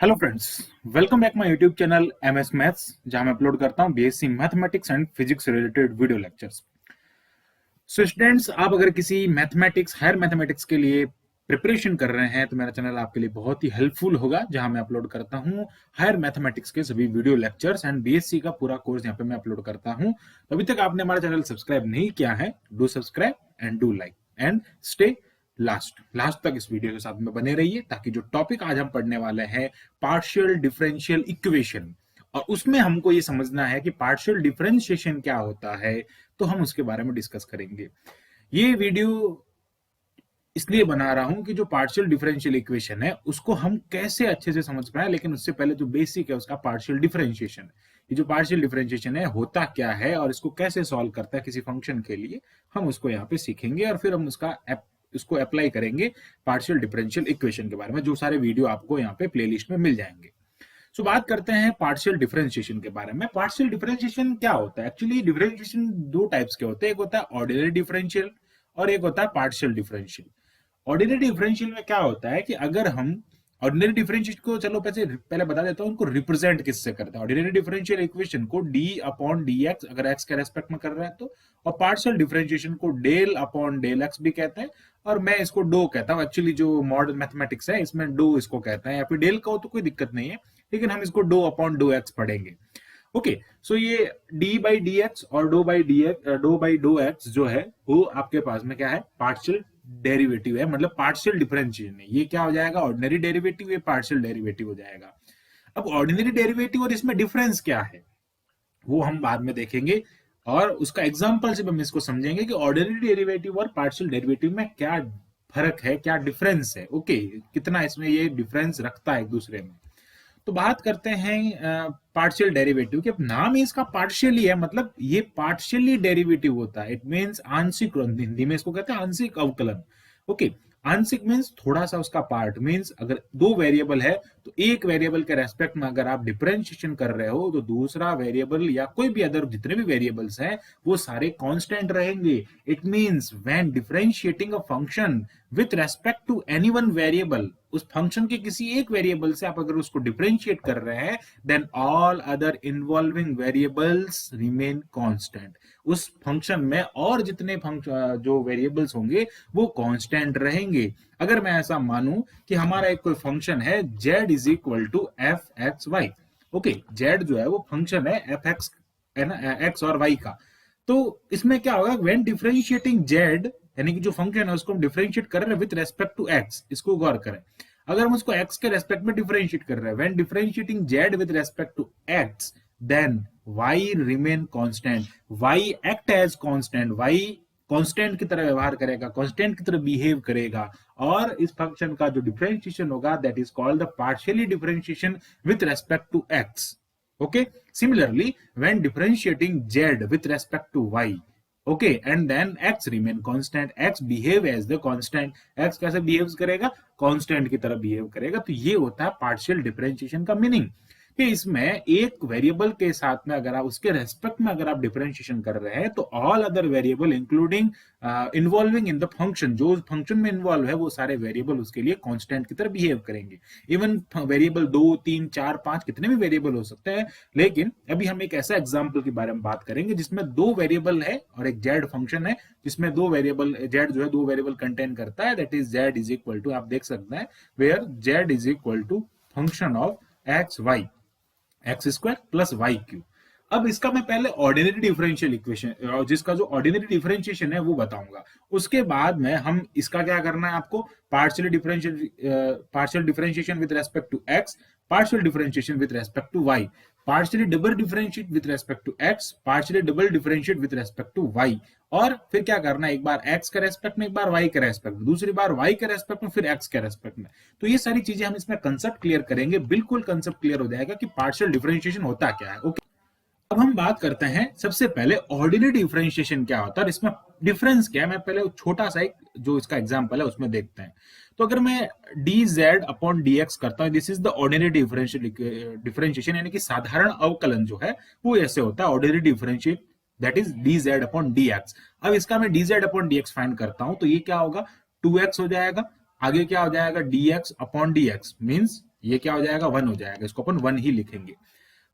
Hello friends, welcome back my YouTube channel MS maths, जहां मैं upload करता हूं बीएससी मैथमेटिक्स एंड फिजिक्स से related video lectures. So students, आप अगर किसी मैथमेटिक्स हायर मैथमेटिक्स के लिए प्रिपरेशन कर रहे हैं तो मेरा चैनल आपके लिए बहुत ही हेल्पफुल होगा, जहां मैं अपलोड करता हूं हायर मैथमेटिक्स के सभी वीडियो लेक्चर्स एंड बीएससी का पूरा कोर्स यहां पे मैं अपलोड करता हूं। तो अभी तक आपने हमारा चैनल सब्सक्राइब नहीं किया है, do subscribe and do like and stay last तक इस वीडियो के साथ में बने रहिए, ताकि जो टॉपिक आज हम पढ़ने वाले हैं पार्शियल डिफरेंशियल इक्वेशन, और उसमें हमको ये समझना है कि पार्शियल डिफरेंशिएशन क्या होता है, तो हम उसके बारे में डिस्कस करेंगे। ये वीडियो इसलिए बना रहा हूं कि जो पार्शियल डिफरेंशियल इक्वेशन है उसको हम कैसे अच्छे से समझ पाए, लेकिन उससे पहले जो बेसिक है उसका पार्शियल डिफरेंशिएशन, ये जो पार्शियल डिफरेंशिएशन है होता क्या है और इसको कैसे सॉल्व करता है किसी फंक्शन के लिए, हम उसको यहाँ पे सीखेंगे और फिर हम उसको अप्लाई करेंगे पार्शियल डिफरेंशियल इक्वेशन के बारे में। जो सारे वीडियो आपको यहाँ पे प्लेलिस्ट में मिल जाएंगे। सो बात करते हैं पार्शियल डिफरेंशिएशन के बारे में। पार्शियल डिफरेंशिएशन क्या होता है? एक्चुअली डिफरेंशिएशन दो टाइप्स के होते हैं, एक होता है ऑर्डिनरी डिफरेंशियल और एक होता है पार्शियल डिफरेंशियल। ऑर्डिनरी डिफरेंशियल में क्या होता है कि अगर हम ऑर्डिनरी डिफरेंशियल को, चलो पहले बता देता हूं उनको रिप्रेजेंट किससे करते हैं। ऑर्डिनरी डिफरेंशियल इक्वेशन को डी अपॉन डी एक्स अगर एक्स के रेस्पेक्ट में कर रहा है तो, और पार्शियल डिफरेंशिएशन को डेल अपॉन डेल एक्स भी कहते हैं, और मैं इसको डो कहता हूं। एक्चुअली जो मॉडर्न मैथमेटिक्स है इसमें डो इसको कहते हैं, या फिर डेल का हो तो कोई दिक्कत नहीं है, लेकिन हम इसको डो अपॉन डो एक्स पढ़ेंगे। ओके, सो ये डी बाई डी एक्स और डो बाई डो एक्स जो है वो आपके पास में क्या है? पार्शियल डेरिवेटिव है, मतलब पार्शियल डिफरेंशिएशन है। ये क्या हो जाएगा? ऑर्डिनरी डेरिवेटिव, ये पार्शियल डेरिवेटिव हो जाएगा। अब ऑर्डिनरी डेरिवेटिव और इसमें डिफरेंस क्या है वो हम बाद में देखेंगे, और उसका एग्जांपल से हम इसको समझेंगे कि ऑर्डिनरी डेरिवेटिव और पार्शियल डेरिवेटिव में क्या फर्क है, क्या डिफरेंस है। ओके, कितना इसमें ये डिफरेंस रखता है एक दूसरे में। तो बात करते हैं पार्शियल डेरिवेटिव के। नाम ही इसका पार्शियली है, मतलब ये पार्शियली डेरिवेटिव होता है। इट मींस आंशिक, हिंदी में इसको कहते हैं आंशिक अवकलन। ओके, आंशिक मींस थोड़ा सा उसका पार्ट। मींस अगर दो वेरिएबल है तो एक वेरिएबल के रेस्पेक्ट में अगर आप डिफरेंशिएशन कर रहे हो तो दूसरा वेरिएबल या कोई भी अदर जितने भी वेरिएबल्स हैं वो सारे कांस्टेंट रहेंगे। It means when differentiating a function with respect to any one variable, उस फंक्शन के किसी एक वेरिएबल से आप अगर उसको डिफरेंशिएट कर रहे हैं, then all other involving variables remain constant. उस फंक्शन में और जितने फंक्शन जो वेरिएबल्स होंगे वो कांस्टेंट रहेंगे। अगर मैं ऐसा मानूं कि हमारा एक कोई फंक्शन है z is equal to F X Y. Okay, z जो है वो फंक्शन है एफ एक्स, है ना, एक्स और वाई का। तो इसमें क्या होगा? व्हेन डिफरेंशिएटिंग z, यानी कि जो फंक्शन है उसको हम डिफरेंशिएट कर रहे हैं विद रेस्पेक्ट टू एक्स, इसको गौर करें। अगर हम उसको एक्स के रेस्पेक्ट में डिफरेंशिएट कर रहे हैं, when differentiating z with respect to X, then y remain constant, y act as constant, y constant की तरह व्यवहार करेगा, कांस्टेंट की तरह बिहेव करेगा, और इस फंक्शन का जो डिफरेंशिएशन होगा that is called the partially differentiation with respect to X. Okay, similarly when differentiating z with respect to y, okay, and then x remain constant, x behave as the constant, x कैसे behave करेगा? Constant की तरह behave करेगा। तो ये होता है partial differentiation का मीनिंग, कि इसमें एक वेरिएबल के साथ में अगर आप उसके रेस्पेक्ट में अगर आप डिफरेंशिएशन कर रहे हैं तो all other variable including involving in the function, जो फंक्शन में इन्वॉल्व है वो सारे वेरिएबल उसके लिए कांस्टेंट की तरह बिहेव करेंगे। इवन वेरिएबल 2 3 4 5 कितने भी वेरिएबल हो सकते हैं, लेकिन अभी हम एक ऐसा एग्जांपल के बारे में बात करेंगे जिसमें दो वेरिएबल है और एक z फंक्शन है, जिसमें दो वेरिएबल z जो है दो वेरिएबल कंटेन करता है, that is z is equal to, आप देख सकते हैं, where z is equal to function of X Y, X square plus Y cube. अब इसका मैं पहले ऑर्डिनरी डिफरेंशियल इक्वेशन, जिसका जो ऑर्डिनरी डिफरेंशिएशन है वो बताऊंगा। उसके बाद में हम इसका क्या करना है आपको, partial differentiation with respect to X, partial differentiation with respect to Y, partially double differentiate with respect to X, partially double differentiate with respect to Y, और फिर क्या करना है, एक बार एक्स के रेस्पेक्ट में, एक बार वाई के रेस्पेक्ट में, दूसरी बार वाई के रेस्पेक्ट में, फिर एक्स के रेस्पेक्ट में। तो ये सारी चीजें हम इसमें कंसेप्ट क्लियर करेंगे, बिल्कुल कंसेप्ट क्लियर हो जाएगा कि पार्शियल डिफरेंशिएशन होता क्या है। ओके, अब हम बात करते हैं सबसे पहले ऑर्डिनरी डिफरेंशिएशन क्या होता है और इसमें डिफरेंस क्या है। मैं पहले छोटा सा एक जो इसका एग्जांपल है उसमें देखते हैं। तो अगर मैं dz अपॉन dx करता हूं, this is the ordinary differentiation, यानी कि साधारण अवकलन जो है वो ऐसे होता है ordinary differentiate, that is dz upon dx। अब इसका मैं dz अपॉन dx फाइंड करता हूं तो ये क्या होगा, 2x हो जाएगा। आगे क्या हो जाएगा, dx अपॉन dx मींस ये क्या हो जाएगा 1 हो जाएगा, इसको अपन 1 ही लिखेंगे,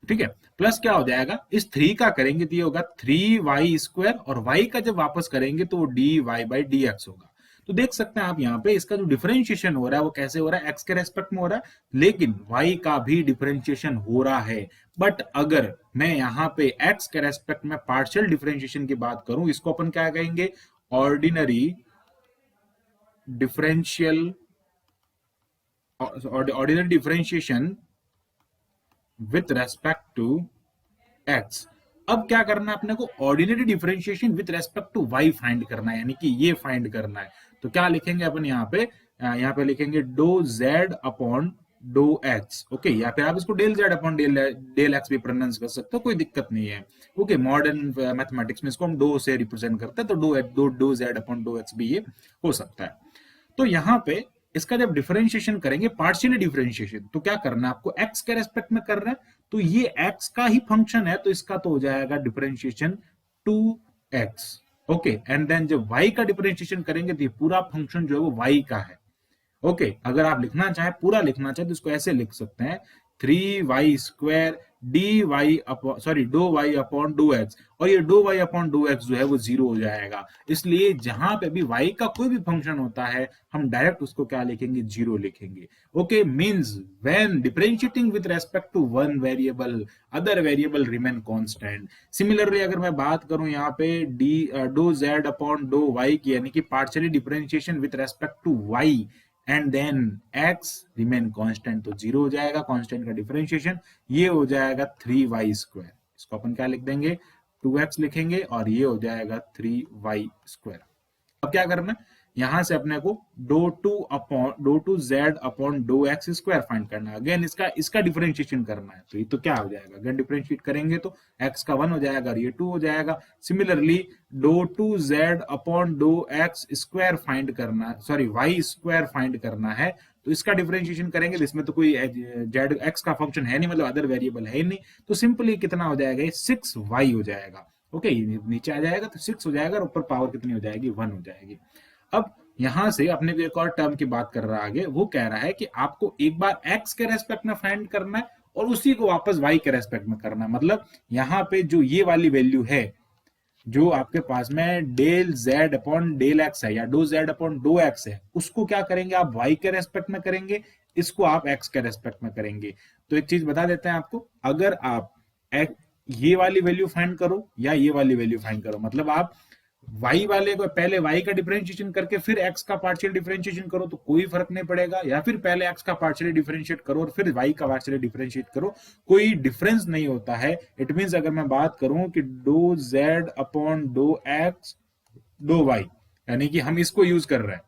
ठीक है। प्लस क्या हो जाएगा, इस 3 का करेंगे तो ये होगा 3y² और y का जब वापस करेंगे तो वो dy/dx होगा। तो देख सकते हैं आप यहाँ पे इसका जो डिफरेंशिएशन हो रहा है वो कैसे हो रहा है, x के रेस्पेक्ट में हो रहा है, लेकिन y का भी डिफरेंशिएशन हो रहा है। बट अगर मैं यहाँ पे x के रेस्पेक्ट में पार्शियल डिफरेंशिएशन की बात करूं, इसको अपन क्या कहेंगे, ordinary differential ordinary differentiation with respect to x। अब क्या करना है अपने को, ordinary differentiation with respect to y find करना है, यानी कि ये फाइंड करना है। तो क्या लिखेंगे अपन यहाँ पे लिखेंगे do z upon do x, okay, या फिर आप इसको del z upon del x भी प्रोनाउंस कर सकते हो, कोई दिक्कत नहीं है। ओके, मॉडर्न मैथमेटिक्स में इसको हम डो से रिप्रेजेंट करते हैं, तो do z upon do x भी ये हो सकता है। तो यहाँ पे इसका जब डिफरेंशिएशन करेंगे, पार्शियली डिफरेंशिएशन, तो क्या करना है आपको, x के रेस्पेक्ट में करना है, तो ये x का ही फंक्शन है, तो इसका तो हो जाएगा differentiation 2x, okay. And then जब y का डिफरेंशिएशन करेंगे तो ये पूरा फंक्शन जो है वो y का है, ओके। अगर आप लिखना चाहें, पूरा लिखना चाहें, तो इसको ऐसे लिख सकते हैं 3y² do Y upon do X, और ये do Y upon do X जो है वो 0 हो जाएगा। इसलिए जहां पे भी y का कोई भी फंक्शन होता है हम डायरेक्ट उसको क्या लिखेंगे, 0 लिखेंगे, okay. Means when differentiating with respect to one variable other variable remain constant. Similarly अगर मैं बात करूं यहाँ पे do z upon do y की, यानी कि partially differentiation with respect to y and then x remain constant, तो 0 हो जाएगा कांस्टेंट का डिफरेंशिएशन, ये हो जाएगा 3y²। इसको अपन क्या लिख देंगे, 2x लिखेंगे, और ये हो जाएगा 3y²। अब क्या करना है, यहां से अपने को do two z upon do X square find करना है। अगेन इसका डिफरेंशिएशन करना है, तो ये तो क्या हो जाएगा, अगेन डिफरेंशिएट करेंगे तो x का 1 हो जाएगा और ये 2 हो जाएगा। Similarly do two z upon do X square find करना है, सॉरी y² फाइंड करना है, तो इसका डिफरेंशिएशन करेंगे तो इसमें तो कोई z x का फंक्शन है नहीं, मतलब अदर वेरिएबल है ही नहीं, तो सिंपली कितना हो जाएगा, ये 6y हो जाएगा, ओके। नीचे आ जाएगा तो 6 हो जाएगा और ऊपर पावर कितनी हो जाएगी, 1 हो जाएगी। अब यहां से अपने को एक और टर्म की बात कर रहा है आगे, वो कह रहा है कि आपको एक बार x के रेस्पेक्ट में फाइंड करना है और उसी को वापस y के रेस्पेक्ट में करना है। मतलब यहाँ पे जो ये वाली वैल्यू है जो आपके पास में del z upon del X है या do z upon do X है, उसको क्या करेंगे आप y के रेस्पेक्ट में करेंगे, इसको आप x के रेस्पेक्ट में करेंगे। तो एक चीज बता देते हैं आपको, अगर आप ये वाली वैल्यू फाइंड करो या ये वाली वैल्यू फाइंड करो, मतलब आप y वाले को पहले y का डिफरेंशिएशन करके फिर x का पार्शियल डिफरेंशिएशन करो तो कोई फर्क नहीं पड़ेगा, या फिर पहले x का पार्शियल डिफरेंशिएट करो और फिर y का पार्शियल डिफरेंशिएट करो, कोई डिफरेंस नहीं होता है। इट मींस अगर मैं बात करूं कि do z upon do x do y, यानी कि हम इसको यूज कर रहे हैं,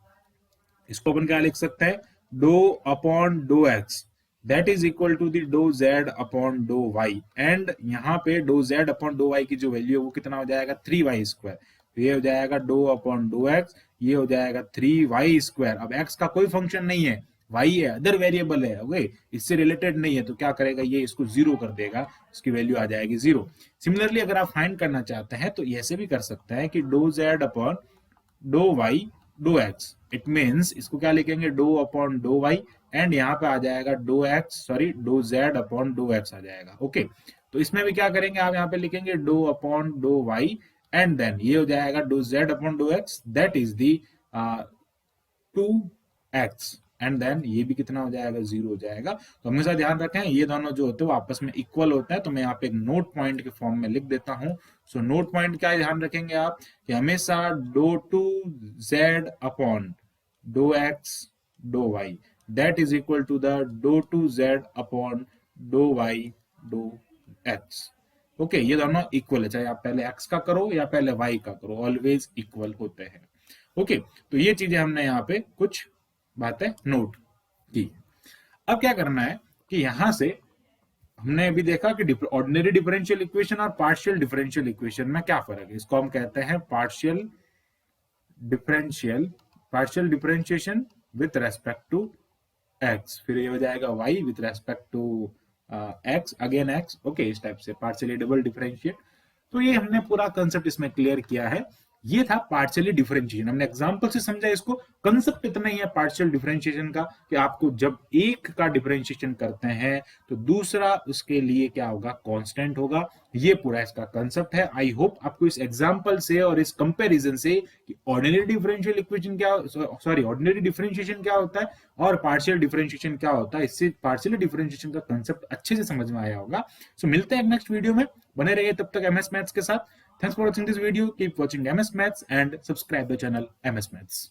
इसको अपन क्या लिख सकते हैं, do upon do X that is equal to the do z upon do y, and यहाँ पे do z upon do y की जो वैल्यू है वो कितना हो जाएगा, 3y²। तो ये हो जाएगा डो अपॉन डो एक्स, ये हो जाएगा 3y²। अब x का कोई फंक्शन नहीं है, y है, अदर वेरिएबल है, ओके, इससे रिलेटेड नहीं है, तो क्या करेगा, ये इसको 0 कर देगा, इसकी वैल्यू आ जाएगी 0। सिमिलरली अगर आप फाइंड करना चाहते हैं तो ऐसे भी कर सकते हैं कि do z upon do y do x, it means इसको क्या लिखेंगे, do upon do y, and यहाँ पे आ जाएगा do X, sorry do z upon do x आ जाएगा, ओके। तो इसमें भी क्या करेंगे, आप यहाँ पे लिखेंगे do upon do y, and then ये हो जाएगा do z upon do x that is the 2x, and then ये भी कितना हो जाएगा, 0 हो जाएगा। तो हमेशा ध्यान रखें ये दोनों जो होते हैं वो आपस में इक्वल होता है। तो मैं यहाँ पे एक नोट पॉइंट के फॉर्म में लिख देता हूं। सो नोट पॉइंट क्या ध्यान रखेंगे आप कि हमेशा do two z upon do x do y that is equal to the do two z upon do y do x, okay. ये दोनों इक्वल है, चाहे आप पहले x का करो या पहले y का करो, ऑलवेज इक्वल होते हैं, ओके। तो ये चीजें हमने यहाँ पे कुछ बातें नोट की। अब क्या करना है कि यहां से हमने अभी देखा कि ऑर्डिनरी डिफरेंशियल इक्वेशन और पार्शियल डिफरेंशियल इक्वेशन में क्या फर्क है। इसको हम कहते हैं partial differentiation with respect to X, फिर ये हो जाएगा y with respect to X, again X, okay. इस टाइप से पार्शियली डबल डिफरेंशिएट। तो ये हमने पूरा कंसेप्ट इसमें क्लियर किया है। ये था पार्शियली डिफरेंशिएशन। हमने एग्जांपल से समझा इसको, कंसेप्ट इतना ही है पार्शियल डिफरेंशिएशन का कि आपको जब एक का डिफरेंशिएशन करते हैं तो दूसरा उसके लिए क्या होगा, कांस्टेंट होगा। ये पूरा इसका कंसेप्ट है। आई होप आपको इस एग्जांपल से और इस कंपैरिजन से कि ऑर्डिनरी डिफरेंशियल इक्वेशन क्या, सॉरी ऑर्डिनरी डिफरेंशिएशन क्या होता है और पार्शियल डिफरेंशिएशन क्या होता है, इससे पार्शियल डिफरेंशिएशन का कंसेप्ट अच्छे से समझ में आया होगा। सो मिलते हैं नेक्स्ट वीडियो में, बने रहिए तब तक एमएस मैथ्स के साथ। Thanks for watching this video. Keep watching MS Maths and subscribe the channel MS Maths.